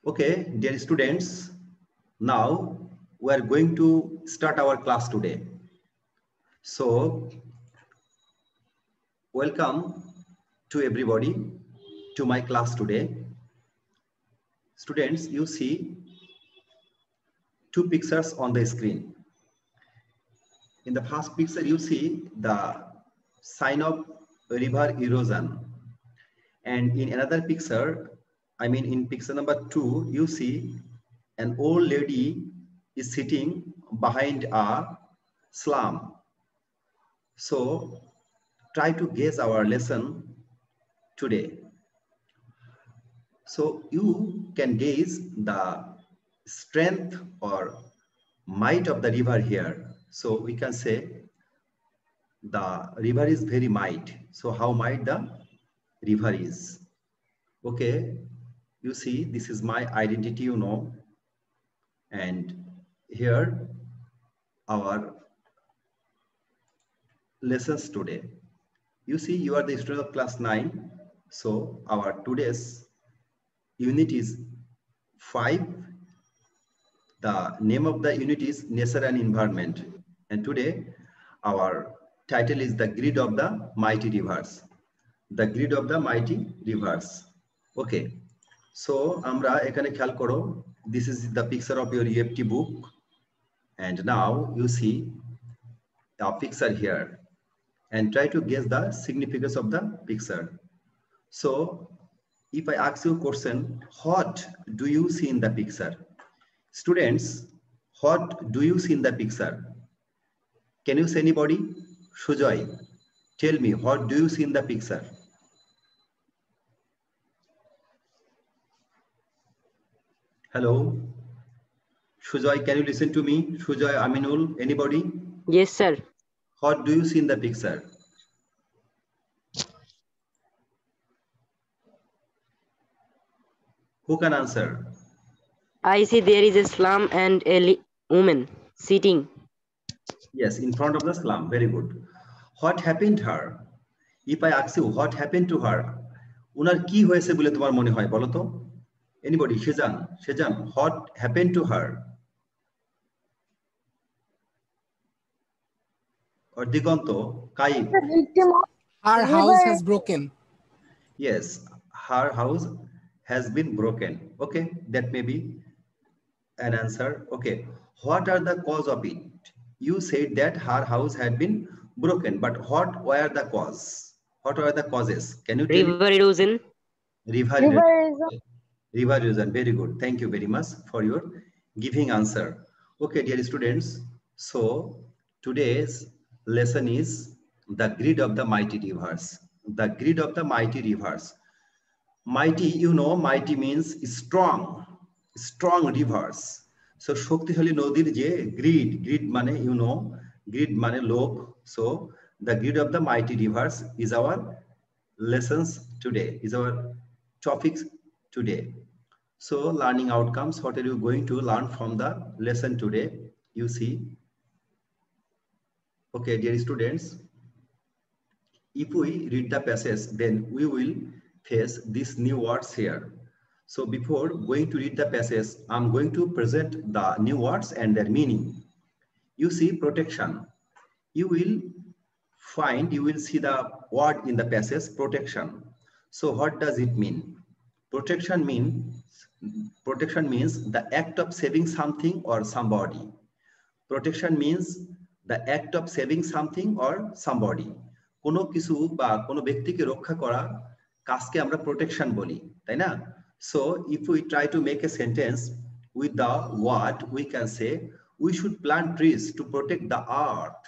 Okay, dear students, now we are going to start our class today. So, welcome to everybody to my class today. Students, you see two pictures on the screen. In the first picture, you see the sign of river erosion. And in another picture, in picture number 2, you see an old lady is sitting behind a slum. So try to guess our lesson today. So you can guess the strength or might of the river here. So we can say the river is very might. So how might the river is? Okay, you see, this is my identity, you know, and here our lessons today. You see, you are the student of class 9. So our today's unit is 5. The name of the unit is Nature and Environment. And today our title is The Grid of the Mighty Rivers. The Grid of the Mighty Rivers. Okay. So Amra ekane khayal koro. This is the picture of your EFT book. And now you see a picture here. And try to guess the significance of the picture. So if I ask you a question, what do you see in the picture? Students, what do you see in the picture? Can you say anybody? Sujoy, tell me, what do you see in the picture? Hello? Sujoy, can you listen to me? Sujoy, Aminul, anybody? Yes, sir. What do you see in the picture? Who can answer? I see there is a slum and a woman sitting. Yes, in front of the slum. Very good. What happened to her? If I ask you, what happened to her? উনার কি হয়েছে বলে তোমার মনে হয় বলো তো? Anybody? Shejan, what happened to her? Or Digonto, Kai? Her house has broken. Yes, her house has been broken. Okay, that may be an answer. Okay, what are the cause of it? You said that her house had been broken, but what were the cause? What were the causes? Can you tell? River erosion. River erosion. Very good. Thank you very much for your giving answer. Okay, dear students. So today's lesson is the grid of the mighty rivers. The grid of the mighty rivers. Mighty, you know, mighty means strong rivers. So শক্তিশালী নদীর যে grid মানে, you know, grid মানে লোক. So the grid of the mighty rivers is our lessons today, is our topics today. So learning outcomes, what are you going to learn from the lesson today? You see. Okay, dear students, if we read the passage, then we will face these new words here. So before going to read the passage, I'm going to present the new words and their meaning. You see protection. You will see the word in the passage, protection. So what does it mean? Protection means the act of saving something or somebody. Protection means the act of saving something or somebody. কোনো কিছু বা কোনো ব্যক্তিকে রক্ষা করা কাজকে আমরা protection বলি, তাই না? So if we try to make a sentence with the word, we can say we should plant trees to protect the earth.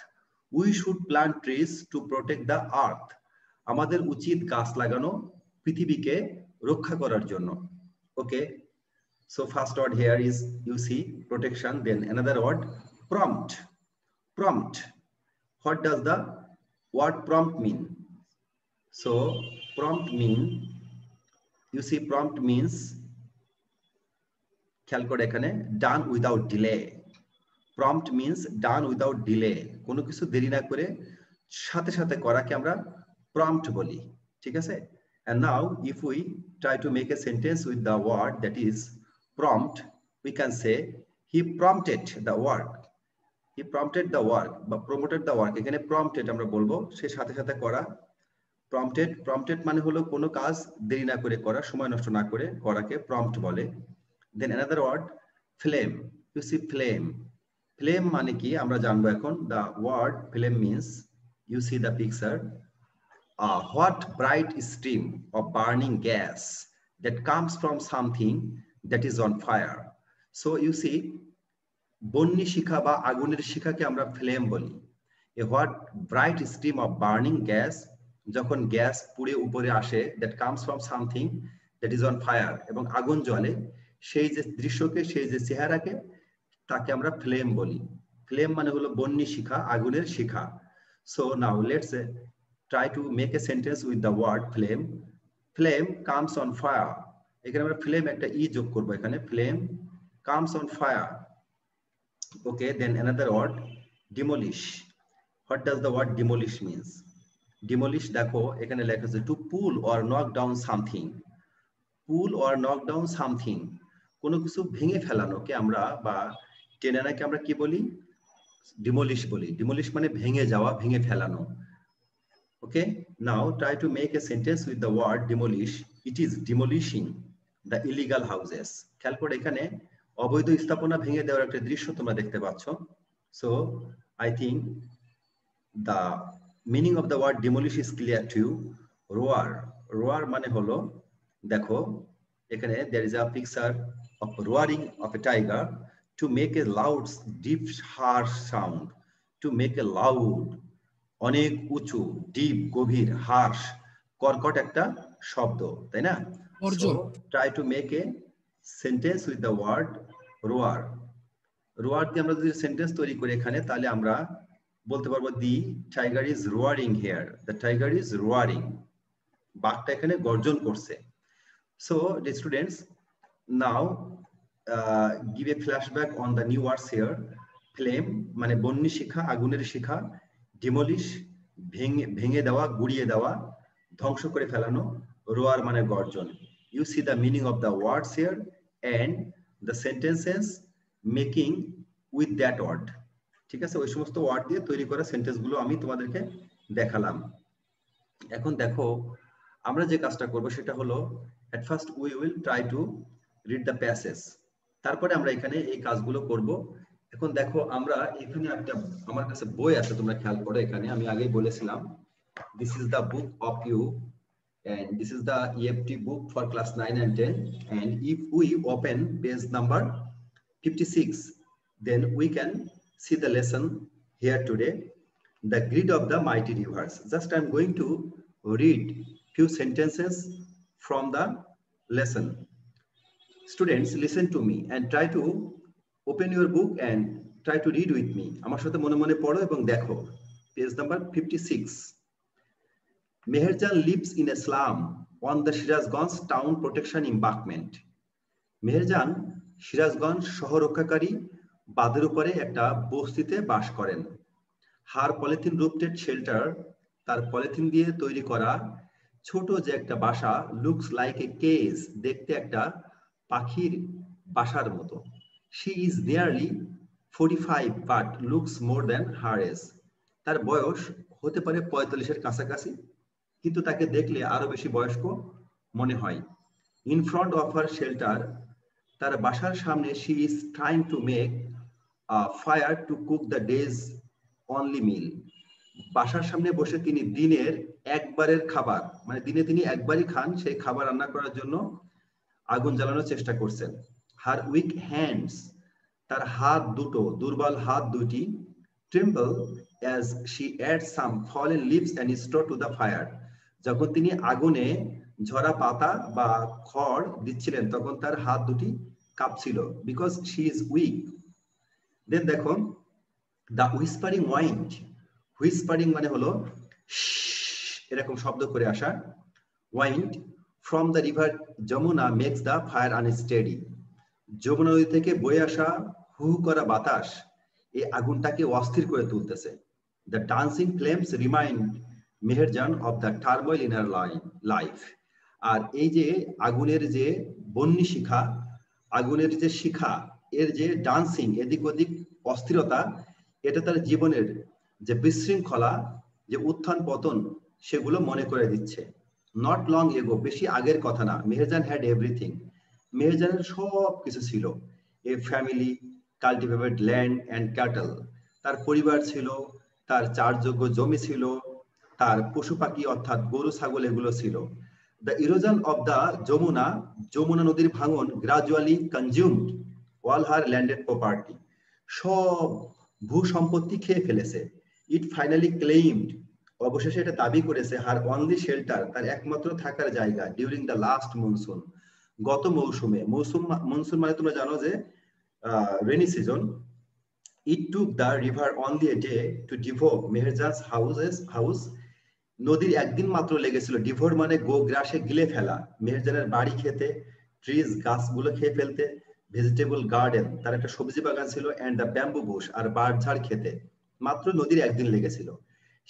We should plant trees to protect the earth. আমাদের উচিত গাছ লাগানো পৃথিবীকে রক্ষা করার জন্য. Okay, so first word here is, you see, protection. Then another word, prompt. What does the word prompt mean? So prompt means খেয়াল করে এখানে done without delay. Prompt means done without delay. কোনো কিছু দেরি না করে সাথে সাথে করাকে আমরা prompt বলি, ঠিক আছে? And now if we try to make a sentence with the word that is prompt, we can say he prompted the work. He prompted the work বা promoted the work, এখানে prompted আমরা বলবো সে সাথে সাথে করা। prompted মানে হলো কোনো কাজ দেরি না করে করা, সময় নষ্ট না করে করাকে prompt বলে। then another word flame, you see flame মানে কি আমরা জানবো এখন। the word flame means, you see the picture, a hot bright stream of burning gas that comes from something that is on fire. So you see, বন্যি শিখা বা আগুনের শিখাকে আমরা flame বলি। a hot bright stream of burning gas, যখন gas পুড়ে উপরে আসে, that comes from something that is on fire, এবং আগুন জ্বলে, সেই যে দৃশ্যকে, সেই যে চেহারাকে, তাকে আমরা ফ্লেম বলি। ফ্লেম মানে হলো বন্যি শিখা, আগুনের শিখা। so now let's try to make a sentence with the word flame. Flame comes on fire, এখানে আমরা flame একটা ই যোগ করব এখানে, flame comes on fire. Okay, then another word demolish. What does the word demolish means? Demolish দেখো এখানে লেখা আছে to pull or knock down something. pull or knock down something, কোনো কিছু ভেঙে ফেলানোকে আমরা বা টেনে আনাকে আমরা কি বলি? demolish বলি। demolish মানে ভেঙে যাওয়া, ভেঙে ফেলানো। Okay, now try to make a sentence with the word demolish. It is demolishing the illegal houses. খেয়াল করে এখানে অবৈধ স্থাপনা ভেঙে দেওয়ার একটা দৃশ্য তোমরা দেখতে পাচ্ছ। so I think the meaning of the word demolish is clear to you. roar মানে হলো, দেখো এখানে there is a picture of roaring of a tiger to make a loud deep harsh sound. to make a loud, অনেক উঁচু, deep গভীর, হার্শ কর্কট একটা শব্দ, তাই না? so try to make a sentence with the word roar. roar দিয়ে আমরা যদি সেন্টেন্স তৈরি করি এখানে, তাহলে আমরা বলতে পারবো the tiger is roaring here. the tiger is roaring, বাঘটা এখানে গর্জন করছে। so the students, now give a flashback on the new words here. flame মানে বন্যি শিখা, আগুনের শিখা। demolish ভেঙে দেওয়া, গুড়িয়ে দেওয়া, ধ্বংস করে ফেলানো। roar মানে গর্জন। you see the meaning of the words here and the sentences making with that word. ঠিক আছে, ওই সমস্ত ওয়ার্ড দিয়ে তৈরি করা সেন্টেন্স গুলো আমি তোমাদেরকে দেখালাম। এখন দেখো আমরা যে কাজটা করব সেটা হলো, at first we will try to read the passage, তারপরে আমরা এখানে এই কাজগুলো করব। এখন দেখো আমরা এখানে একটা আমার কাছে বই আছে, তোমরা খেয়াল করো এখানে আমি আগেই বলেছিলাম this is the book of you and this is the EFT book for class 9 and 10, and if we open page number 56, then we can see the lesson here today, the grid of the mighty rivers. Just I'm going to read few sentences from the lesson. Students, listen to me and try to open your book and try to read with me. আমার সাথে মনে মনে পড়ো এবং দেখো page number 56. Meherjan lives in a slum on the Shirazganj town protection embankment. Meherjaan Sirajganj শহর রক্ষাকারী বাঁধের উপরে একটা বস্তিতে বাস করেন। হার পলিথিন রুফটেড শেল্টার, তার পলিথিন দিয়ে তৈরি করা ছোট যে একটা বাসা, লুকস লাইক এ কেজ, দেখতে একটা পাখির বাসার মতো। She is nearly 45 but looks more than her age, তার বয়স হতে পারে 45-এর কাছাকাছি, কিন্তু তাকে দেখলে আরো বেশি বয়স্ক মনে হয়। In front of her shelter, তার বাসার সামনে, she is trying to make fire to cook the day's only meal, বাসার সামনে বসে তিনি দিনের একবারের খাবার, মানে দিনে তিনি একবারই খান, সেই খাবার রান্না করার জন্য আগুন জ্বালানোর চেষ্টা করছেন। হার উইক হ্যান্ডস, তার হাত দুটো, দুর্বল হাত দুটি, tremble as she add some fallen leaves and straw to the fire, যখন তিনি আগুনে ঝরা পাতা বা খড় দিচ্ছিলেন তখন তার হাত দুটি কাঁপছিল, বিকজ শি ইজ উইক। দেন দেখো দ্য হুইসপারিং ওয়াইন্ড, হুইসপারিং মানে হলো এরকম শব্দ করে আসা, wind from the river Yamuna makes the fire unsteady, Yamuna নদী থেকে বয়ে আসা হু হু করা বাতাস এই আগুনটাকে অস্থির করে তুলতেছে। The dancing flames remind Meherjan of the turmoil in her life, আর এই যে আগুনের যে বন্যি শিখা আগুনের যে শিখা, এর যে ডান্সিং, এদিক ওদিক অস্থিরতা, এটা তার জীবনের যে বিশৃঙ্খলা, যে উত্থান পতন, সেগুলো মনে করে দিচ্ছে। নট লং এগো, বেশি আগের কথা না, মেহেরজান হ্যাড এভরিথিং, মেহেরজানের সব কিছু ছিল। এ family, cultivated land and cattle, তার পরিবার ছিল, তার চারযোগ্য জমি ছিল, তার পশু পাখি অর্থাৎ গরু ছাগল এগুলো ছিল। The erosion of the Yamuna, Yamuna নদীর ভাঙন gradually consumed all her landed property, সব ভূ সম্পত্তি খেয়ে ফেলেছে। ইট ফাইনালি ক্লেইমড, অবশেষে এটা দাবি করেছে, হার অনলি শেল্টার, তার একমাত্র থাকার জায়গা, ডিউরিং দ্য লাস্ট মনসুন, গত মৌসুমে। মনসুন মানে তোমরা জানো যে rainy season. It took the river only a day to devour Meherjan's house. নদীর একদিন মাত্র লেগেছিল, ডিভোর মানে গো গ্রাসে গিলে ফেলা, মেহেরজানের বাড়ি খেতে, ট্রিজ গাছগুলো খেয়ে ফেলতে, ভেজিটেবল গার্ডেন, তার একটা সবজি বাগান ছিল, এন্ড দ্য ব্যাম্বু বুশ, আর বাঁশঝাড় খেতে, মাত্র নদীর একদিন লেগেছিল।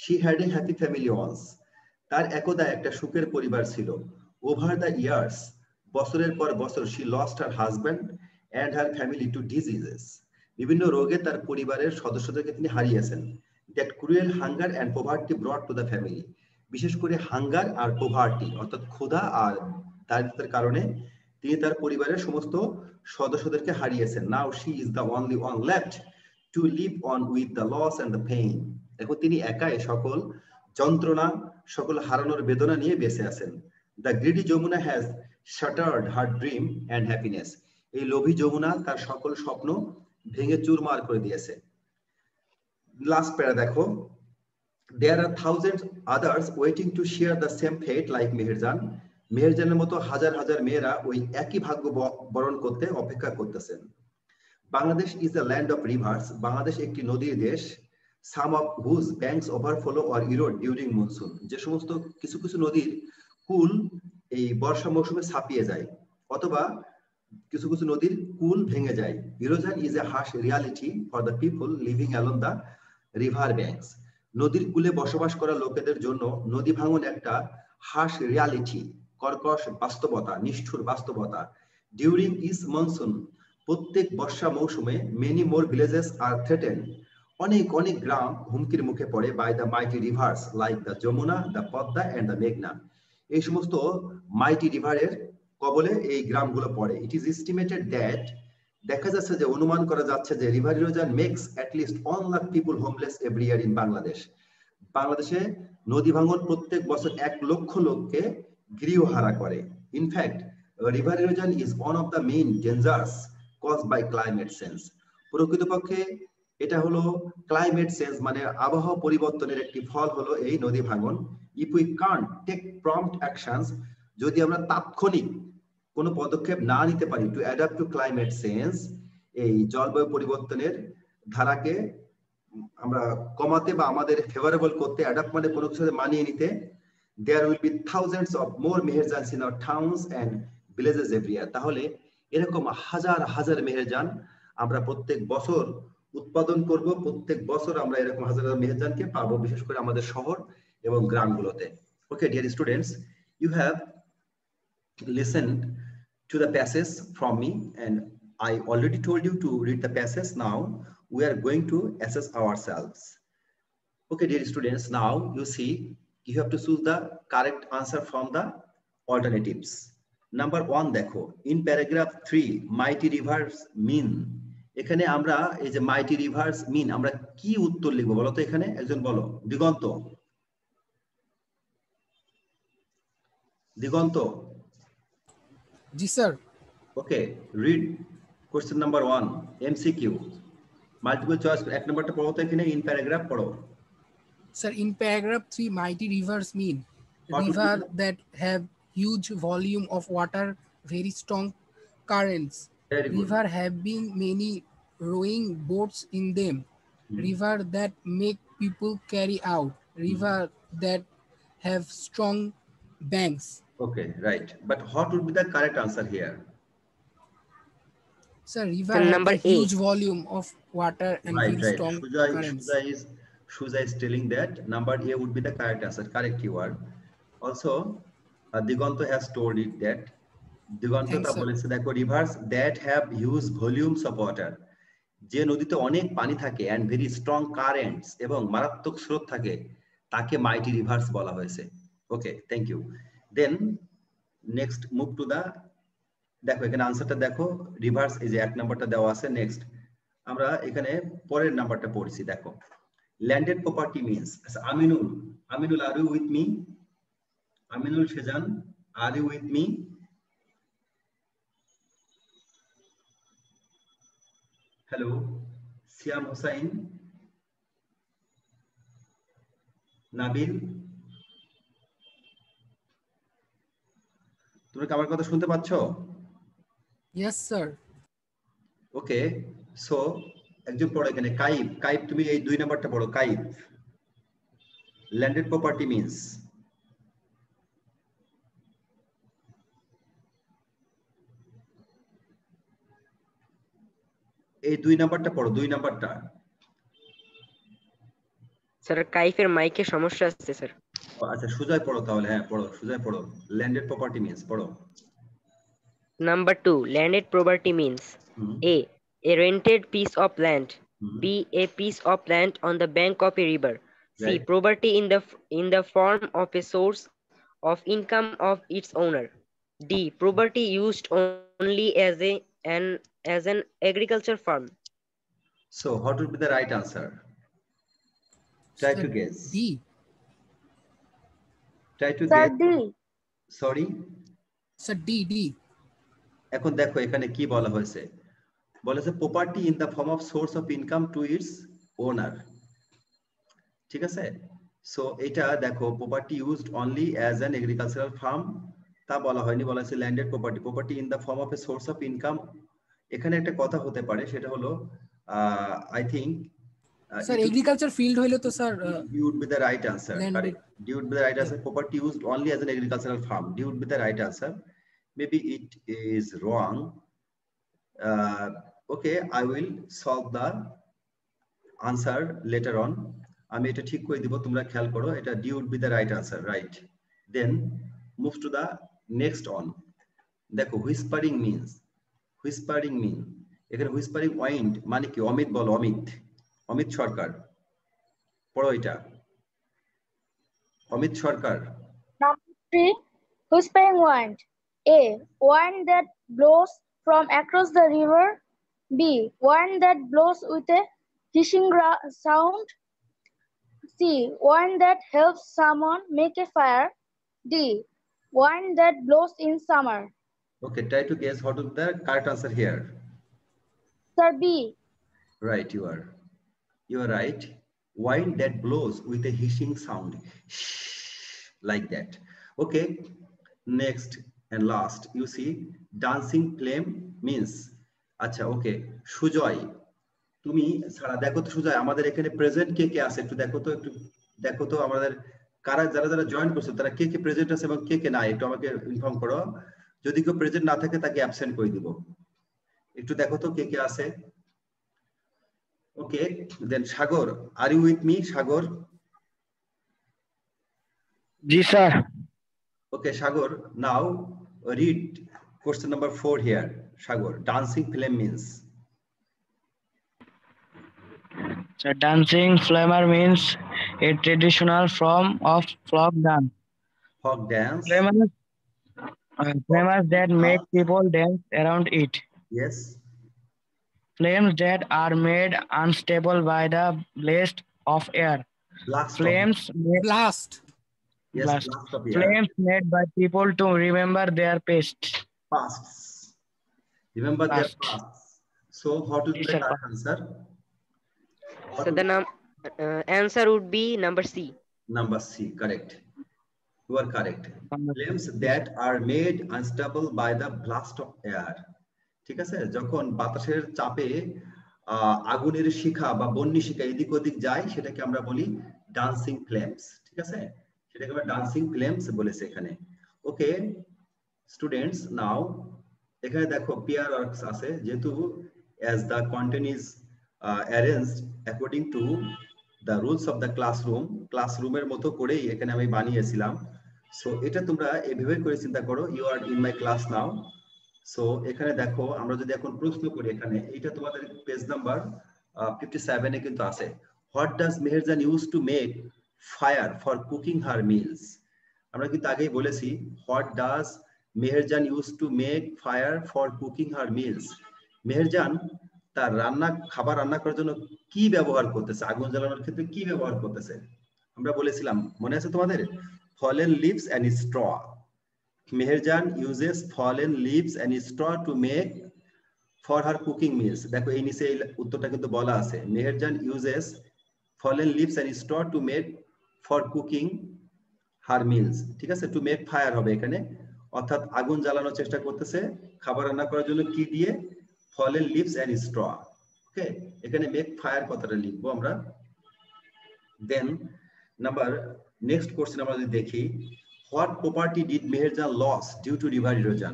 She had a happy family once, তার একদা একটা সুখের পরিবার ছিল। ওভার দ্য ইয়ার্স, বছরের পর বছর, she lost her husband and her family to diseases, বিভিন্ন রোগে তার পরিবারের সদস্যদেরকে তিনি হারিয়েছেন। That cruel hunger and poverty brought to the family, বিশেষ করে হাঙ্গার আর পোভার্টি অর্থাৎ ক্ষুধা আর দারিদ্র্যের কারণে তিনি তার পরিবারের সমস্ত সদস্যদেরকে হারিয়েছেন। Now she is the only one left to live on with the loss and the pain, এখন তিনি একাই সকল যন্ত্রণা, সকল হারানোর বেদনা নিয়ে বেঁচে আছেন। The greedy Jamuna has shattered her dream and happiness, এই লোভী যমুনা তার সকল স্বপ্ন ভেঙে চুরমার করে দিয়েছে। লাস্ট প্যারা দেখো, there are thousands others waiting to share the same fate like Meherjaan, মেহেরজানের মতো হাজার হাজার মেয়েরা ওই একই ভাগ্য বরণ করতে অপেক্ষা করতেছেন। Bangladesh is a land of rivers, Bangladesh একটি নদীর দেশ। some of whose banks overflow or erode during monsoon, যে সমস্ত কিছু কিছু নদীর কুল এই বর্ষা মৌসুমে ছাপিয়ে যায়, অথবা কিছু কিছু নদীর কুল ভেঙে যায়। Erosion is a harsh reality for the people living along the river banks, নদীর কূলে বসবাস করা লোকেদের জন্য নদী ভাঙন একটা harsh reality, কর্কশ বাস্তবতা, নিষ্ঠুর বাস্তবতা। ডিউরিং ইচ মনসুন, প্রত্যেক বর্ষা মৌসুমে many more villages are threatened, অনেক অনেক গ্রাম হুমকির মুখে পড়ে by the mighty rivers like the Jamuna, the Padma and the মেঘনা, এই সমস্ত মাইটি রিভারের কবলে এই গ্রামগুলো পড়ে। ইট ইজ এস্টিমেটেড দ্যাট, দেখা যাচ্ছে যে অনুমান করা যাচ্ছে যে river erosion makes at least 1 lakh people homeless every year in Bangladesh, বাংলাদেশে নদী ভাঙন প্রত্যেক বছর 1 লক্ষ লোককে গৃহহারা করে। In fact river erosion is one of the main dangers caused by climate change, প্রকৃতপক্ষে এটা হলো ক্লাইমেট চেঞ্জ মানে আবহাওয়া পরিবর্তনের একটি ফল হলো এই নদী ভাঙন। If we can't take prompt actions, যদি আমরা তাৎক্ষণিক কোনো পদক্ষেপ না নিতে পারি to adapt to climate change, এই জলবায়ু পরিবর্তনের ধারাকে আমরা কমাতে বা আমাদের ফেভারেবল করতে, অ্যাডাপ্ট মানে কোনো কিছুতে মানিয়ে নিতে, there will be thousands of more Meherjans in our towns and villages every year, তাহলে এরকম হাজার হাজার মেহেরজান আমরা প্রত্যেক বছর উৎপাদন করব, প্রত্যেক বছর আমরা এরকম হাজার হাজার মেহেরজানকে পাবো, বিশেষ করে আমাদের শহর এবং গ্রামগুলোতে। Okay dear students, you have listened to the passage from me and I already told you to read the passage. Now we are going to assess ourselves. Okay dear students, now you see you have to choose the correct answer from the alternatives. Number 1 দেখো, in paragraph 3 mighty rivers mean, এখানে আমরা এই যে mighty rivers mean আমরা কি উত্তর লিখব বলো তো, এখানে একজন বলো। দিগন্ত, দিগন্ত। जी sir. Okay, read question number 1, MCQ, multiple choice। এক নম্বরটা পড়ো তো এখানে, in paragraph পড়ো। Sir, in paragraph 3, mighty rivers mean river that have huge volume of water, very strong currents. Very good. River having many rowing boats in them. River that make people carry out. River that have strong banks. Okay, right. But what would be the correct answer here? Sir, river have a huge volume of water and very strong currents. Shuja is telling that number A would be the correct answer. Correct keyword. Also, Diganto has told it that দিগন্তটা Thanks, sir. বলেছে দেখো rivers that have huge volumes of water, যে নদীতে অনেক পানি থাকে and very strong currents এবং মারাত্মক স্রোত থাকে তাকে mighty rivers বলা হয়েছে। Okay, thank you. Then next move to the, দেখো এখানে আনসারটা দেখো, রিভার্স এই যে 1 নাম্বারটা দেওয়া আছে। নেক্সট আমরা এখানে পরের নাম্বারটা পড়ছি, দেখো landed property means, Aminul, Aminul are you with me? Aminul Sejan, are you with me? Hello Siam Hossain, Nabil, তুমি কি আমার কথা শুনতে পাচ্ছ? Yes, sir. ওকে, সো একজন পড়ো এখানে, কাইব, কাইব তুমি এই 2 নাম্বারটা পড়ো, কাইব। ল্যান্ডেড প্রপার্টি মিন্স, এই 2 নাম্বারটা পড়ো, 2 নাম্বারটা। স্যার কাইফের মাইকে সমস্যা আছে স্যার। আচ্ছা সুজয় পড়ো তাহলে, হ্যাঁ পড়ো, সুজয় পড়ো, ল্যান্ডেড প্রপার্টি মিন্স পড়ো। Number 2, landed property means a rented piece of land. B, a piece of land on the bank of a river. C, Right. property in the form of a source of income of its owner. D, property used only as an agriculture farm. So what would be the right answer? Try Sir, to guess. D. Try to Sir, guess. D. Sorry. Sir, D. এখন দেখো এখানে কি বলা হয়েছে, বলেছে property in the form of source of income to its owner. ঠিক আছে, so এটা দেখো property used only as an agricultural farm, তা বলা হয়নি, বলা হয়েছে landed property, property in the form of a source of income. এখানে একটা কথা হতে পারে, সেটা হলো I think Sir, agriculture field হইলে তো sir D would be the right answer. Correct. D would be the right answer. Property used only as an agricultural farm. D would be the right answer. Maybe it is wrong. Okay, I will solve the answer later on. আমি এটা ঠিক করে দিব, তোমরা খেয়াল করো, এটা D would be the right answer, right? Then move to the next one. দেখো whispering means, whispering mean, এখানে whispering wind মানে কি? অমিত বলো, অমিত, অমিত সরকার পড়ো এটা, অমিত সরকার। Number 3, whispering wind. A, wind that blows from across the river. B, wind that blows with a hissing sound. C, wind that helps someone make a fire. D, wind that blows in summer. Okay, try to guess what is the correct answer here. Sir, B. Right, you are right. Wind that blows with a hissing sound, like that. Okay, next and last, you see dancing flame means, আচ্ছা ওকে সুজয় তুমি সারা দেখো তো, সুজয় আমাদের এখানে present কে কে আছে একটু দেখো তো আমাদের কারা, যারা জয়েন করছে তারা কে কে প্রেজেন্ট আছে এবং কে কে নাই, একটু আমাকে ইনফর্ম করো। যদি কেউ প্রেজেন্ট না থাকে তাকে অ্যাবসেন্ট করে দিব, একটু দেখো তো কে কে আছে। Okay, then Shagor, are you with me, Shagor? Ji sir. Okay, Shagor, now read question number 4 here. Shagor, dancing flame means? So dancing flamer means a traditional form of folk dance. Folk dance? Flamers that make people dance around it. Yes. Flames that are made unstable by the blast of air. Blast. Flames made, blast. Yes, blast. blast of air. Flames made by people to remember their pasts. Remember their past. So what is the correct answer? So the answer would be number C. Number C, correct. You are correct. Flames that are made unstable by the blast of air. ঠিক আছে, যখন বাতাসের চাপে আগুনের শিখা বা বন্যি শিখা এদিক ওদিক যায় সেটাকে আমরা বলি ডান্সিং ফ্লেমস। ঠিক আছে, সেটাকে আমরা ডান্সিং ফ্লেমস বলেছে এখানে। ওকে স্টুডেন্টস, নাও এখানে দেখো পেয়ার ওয়ার্কস আছে, যেহেতু as the content is arranged according to the rules of the ক্লাসরুমের মতো করেই এখানে আমি বানিয়েছিলাম। সো এটা তোমরা এভাবে করে চিন্তা করো, you are in my class now, so এখানে দেখো আমরা যদি এখন প্রশ্ন করি, এখানে এটা তোমাদের পেজ নাম্বার 57 এ কিন্তু আছে। What does Meherjaan use to make fire for cooking her mills? আমরা কিন্তু আগেই বলেছি what does Meherjaan use to make fire for cooking her mills. Meherjaan তার খাবার রান্না করার জন্য কি ব্যবহার করতেছে, আগুন জ্বালানোর ক্ষেত্রে কি ব্যবহার করতেছে? আমরা বলেছিলাম, মনে আছে তোমাদের? Fallen leaves and straw. Meherjan uses fallen leaves and straw to make for her cooking meals. দেখো এই নিচে এই উত্তরটা কিন্তু বলা আছে, Meherjaan uses fallen leaves and straw to make for cooking her meals। ঠিক আছে, টু মেক ফায়ার হবে এখানে, অর্থাৎ আগুন জ্বালানোর চেষ্টা করতেছে খাবার রান্না করার জন্য কি দিয়ে? fallen leaves and straw। ওকে, এখানে মেক ফায়ার কথাটা লিখবো আমরা। দেন নেক্সট কোশ্চেন আমরা যদি দেখি, what property did Meherjan lose due to river erosion?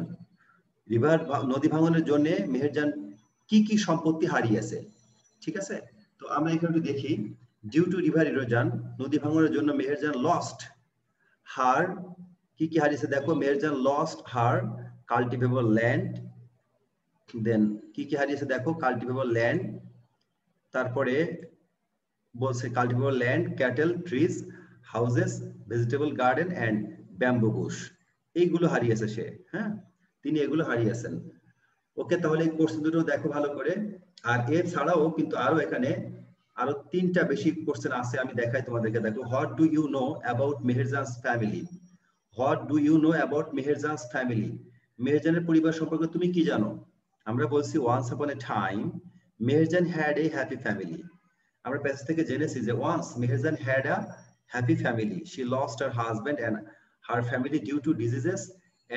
নদী ভাঙনের জন্য মেহেরজান কি কি সম্পত্তি হারিয়েছে? ঠিক আছে, তো আমরা এখানে একটু দেখি। ডিউ টু রিভার ইরোশন, নদী ভাঙনের জন্য মেহেরজান লস্ট হার, কি কি হারিয়েছে দেখো। Meherjan lost her cultivable land. Then কি কি হারিয়েছে দেখো, কাল্টিভেবল ল্যান্ড, তারপরে বলছে cultivable land, cattle, trees, houses, vegetable garden and bamboo bush. এইগুলো হারিয়েছে সে, হ্যাঁ, তিনি এগুলো হারিয়েছেন। ওকে, তাহলে এই কোশ্চেন দুটো দেখো ভালো করে। আর এছাড়াও কিন্তু আরো এখানে আরো 3টা বেশি কোশ্চেন আছে, আমি দেখাই তোমাদেরকে। দেখো, what do you know about Meherjan's family? What do you know about Meherjan's family? মেহেরজানের পরিবার সম্পর্কে তুমি কি জানো? আমরা বলছি once upon a time Meherjan had a happy family. আমরা প্যাসেজ থেকে জেনেছি যে once Meherjan had a happy family, she lost her husband and her family due to diseases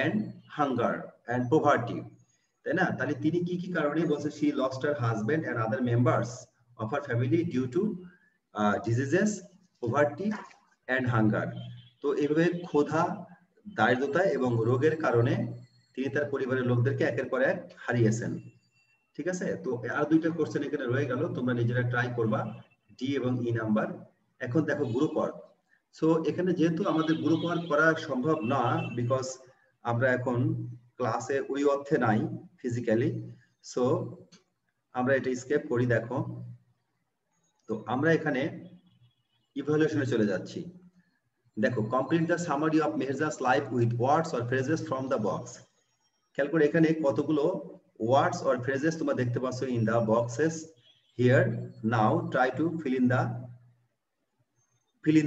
and hunger and poverty. তাই না? তাহলে তিনি কি কি কারণে বলছে she lost her husband and other members of her family due to diseases, poverty and hunger. তো এইভাবে ক্ষুধা, দারিদ্রতা এবং রোগের কারণে তিনি তার পরিবারের লোকদেরকে একের পর এক হারিয়েছেন। ঠিক আছে, তো আর 2টা কোশ্চেন এখানে রয়ে গেল, তোমরা নিজেরা ট্রাই করবা, ডি এবং ই নাম্বার। এখন দেখো গ্রুপ ওয়ার্ক। সো এখানে যেহেতু আমাদের গ্রুপ ওয়ার্ক করা সম্ভব না, বিকজ আমরা এখন ক্লাসে ওই অর্থে নাই ফিজিক্যালি, সো আমরা এটা স্কেপ করি। দেখো, তো আমরা এখানে ইভালুয়েশনে চলে যাচ্ছি। দেখো, complete the summary of Meherjan's life with words or phrases from the box. খেয়াল করে এখানে কতগুলো words or phrases তোমরা দেখতে পাচ্ছ in the boxes here. Now try to fill in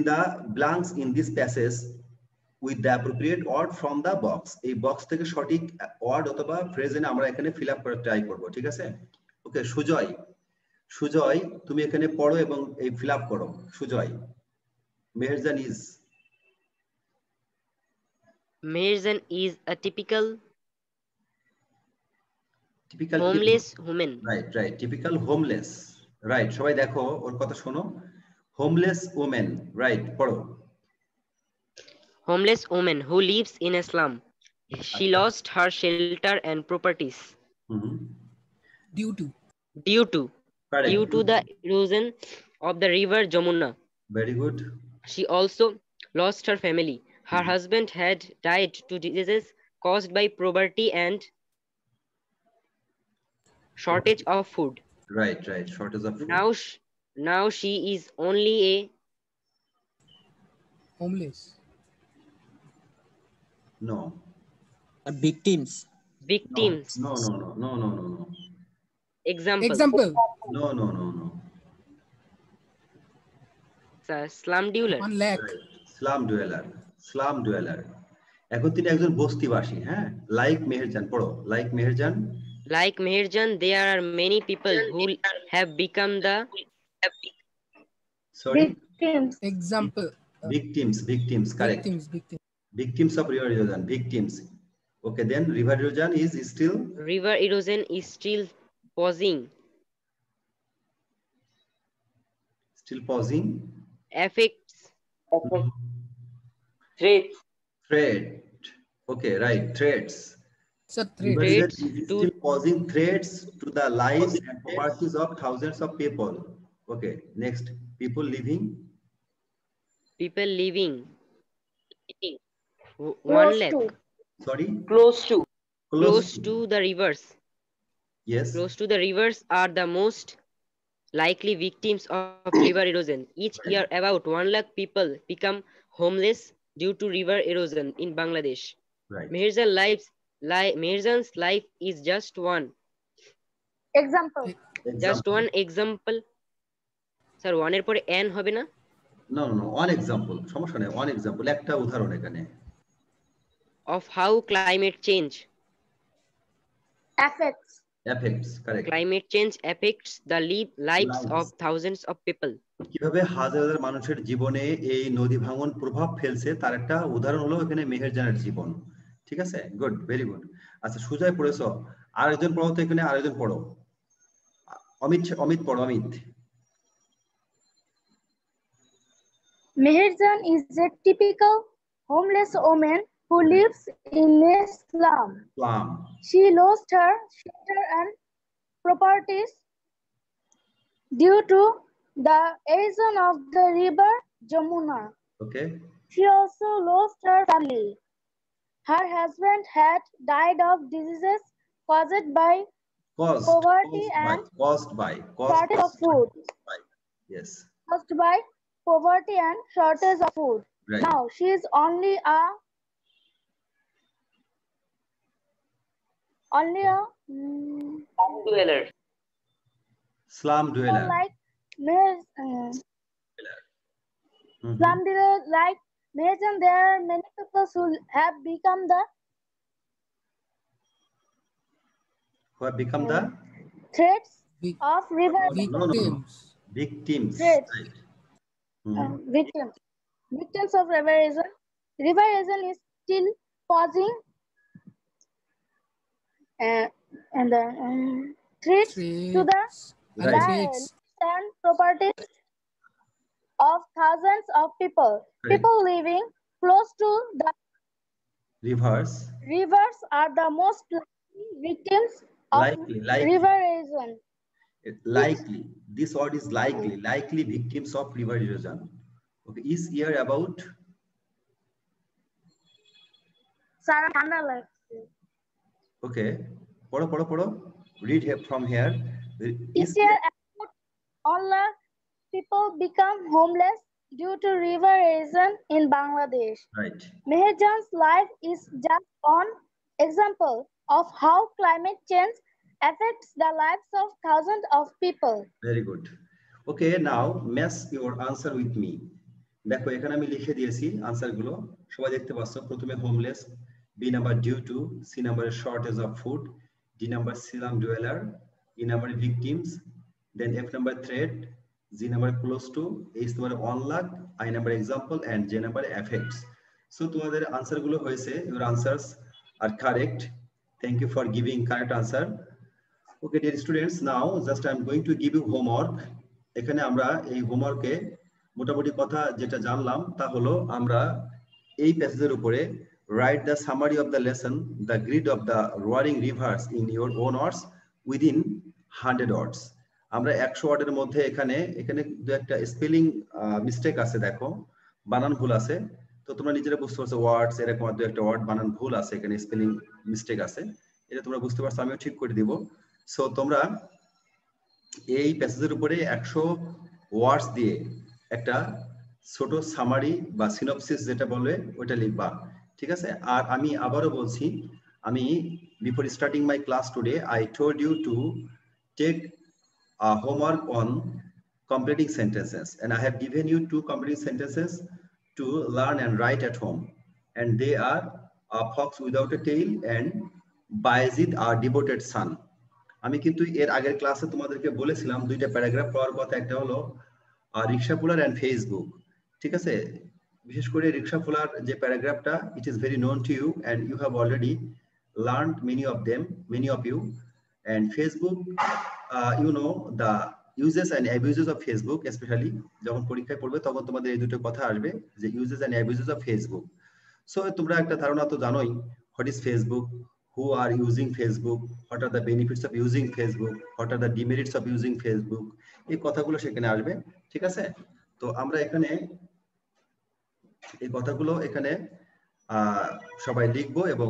the blanks in this passage with the appropriate word from the box. এই box থেকে সঠিক ওয়ার্ড অথবা ফ্রেজ এনে আমরা এখানে ফিল আপ করে ট্রাই করব। ঠিক আছে, ওকে। সুজয় তুমি এখানে পড়ো এবং এই ফিল আপ করো। Sujoy, Meherjaan is a typical homeless woman. Right, typical homeless, right। সবাই দেখো ওর কথা শোনো, homeless woman, right, পড়ো। Homeless woman who lives in a slum. She lost her shelter and properties due to the erosion of the river Jamuna. Very good. She also lost her family. Her husband had died to diseases caused by poverty and shortage of food. Right, shortage of food. Now she is only a homeless. No. Victims. No. Example. No. Slum dweller. 1 lakh. Right. Slum dweller. এখন তিনি একজন বস্তিবাসী, হ্যাঁ। Like Meherjaan, পড়ো। Like Meherjaan, there are many people who have become the Victims. Example. Victims, correct. Victims of river erosion, victims. Okay, then river erosion is still pausing. Affects. Threat. Okay, right, threats. So threat is still causing threats to the lives and properties of thousands of people. Okay, next, people living. One lakh. Sorry? Close to. Close to the rivers. Yes. Close to the rivers are the most likely victims of river erosion. Each year, about 1 lakh people become homeless due to river erosion in Bangladesh. Right. Meherjan's life is just one. Example. Just one example. Sir, one এর পরে n হবে না? No, no, no. One example. সমস্যা নেই. One example. একটা উদাহরণ এখানে. Of how climate change. Affects. Affects. Correct. Climate change affects the lives of thousands of people. কিভাবে হাজার হাজার মানুষের জীবনে এই নদী ভাঙন প্রভাব ফেলছে তার একটা উদাহরণ হলো এখানে মেহেরজানের জীবন। ঠিক আছে, গুড, ভেরি গুড। আচ্ছা, সুজয় পড়েছো, আরেকজন পড়ো তো, এখানে আরেকজন পড়ো। অমিত পড়ো, Amit. Meherjan is a typical homeless woman who lives in a slum. She lost her shelter and properties due to the erosion of the river Jamuna. Okay. She also lost her family. Her husband had died of diseases caused by poverty and shortage of food. Yes. Caused by poverty and shortage of food. Right. Now she is only a slum dweller. Like slum dweller like Meherjan. There are many people who have become the threats of river victims. Threats. Right. Victims of river erosion. River erosion is still causing threats to the lives and properties of thousands of people. Right. People living close to the rivers are the most likely victims of river erosion. Likely. This word is likely. Likely victims of river erosion. Okay. Is here about? Okay. Poro. Read from here. Is here about all the people become homeless due to river erosion in Bangladesh. Right. Meherjan's life is just one example of how climate change affects the lives of thousands of people. Very good. Okay, now match your answer with me. দেখো এখানে আমি লিখে দিয়েছি answer গুলো, সবাই দেখতে পাচ্ছ। প্রথমে homeless, B number due to, C number shortage of food, D number slum dweller, E number victims, then F number threat, G number close to, H number 1 lakh, I number example and J number effects. So তোমাদের answer গুলো হয়েছে, your answers are correct. Thank you for giving correct answer. Okay, dear students, now just I am going to give you homework. এখানে আমরা এই হোমওয়ার্কে মোটামুটি কথা যেটা জানলাম তা হলো আমরা এই প্যাসেজের উপরে write the summary of the lesson, the grid of the roaring rivers in your own words within 100 words. আমরা 100 ওয়ার্ডের মধ্যে এখানে দু একটা স্পেলিং মিস্টেক আছে, দেখো বানান ভুল আছে, তো তোমরা নিজেরা বুঝতে পারছো ওয়ার্ডস এরকম দু একটা ওয়ার্ড বানান ভুল আছে, এখানে স্পেলিং মিস্টেক আছে, এটা তোমরা বুঝতে পারছো, আমিও ঠিক করে দিব। সো তোমরা এই প্যাসেজের উপরে 100 ওয়ার্ডস দিয়ে একটা ছোট সামারি বা সিনপসিস যেটা বলে ওটা লিখবা, ঠিক আছে? আর আমি আবারও বলছি, আমি before starting my class today I told you to take homework on completing sentences, and I have given you 2 completing sentences to learn and write at home, and they are a fox without a tail and Bayezid our devoted son. আমি কিন্তু এর আগের ক্লাসে তোমাদেরকে বলেছিলাম দুইটা paragraph পাওয়ার কথা, একটা হলো রিক্সা পুলার এন্ড ফেসবুক, ঠিক আছে? বিশেষ করে রিক্সা পুলার যে প্যারাগ্রাফটা, it is very known to you and you have already learned many of you, and Facebook, you know the uses and abuses of Facebook, especially যখন পরীক্ষায় পড়বে তখন তোমাদের এই দুটো কথা আসবে যে uses and abuses of Facebook. So তোমরা একটা ধারণা তো জানোই, what is Facebook, who are using Facebook, what are the benefits of using Facebook, what are the demerits of using Facebook, এই কথাগুলো সেখানে আসবে, ঠিক আছে? তো আমরা এখানে এই কথাগুলো এখানে সবাই লিখবো এবং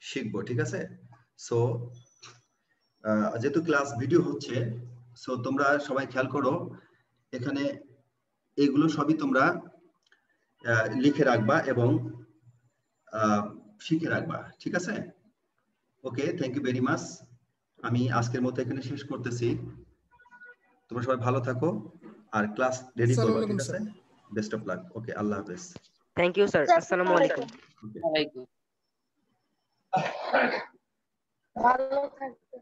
শিখবো, ঠিক আছে? সো যেহেতু ক্লাস ভিডিও হচ্ছে, সো তোমরা সবাই খেয়াল করো, এখানে এগুলো সবই তোমরা লিখে রাখবা এবং শিখে রাখবা, ঠিক আছে? ওকে, থ্যাংক ইউ ভেরি মাচ। আমি আজকের মতো এখানে শেষ করতেছি। তোমরা সবাই ভালো থাকো আর ক্লাস রেডি করবা, ঠিক আছে? Best of luck. Okay, Allah হাফেজ। Thank you sir. আসসালামু আলাইকুম। ভালো থাকবে।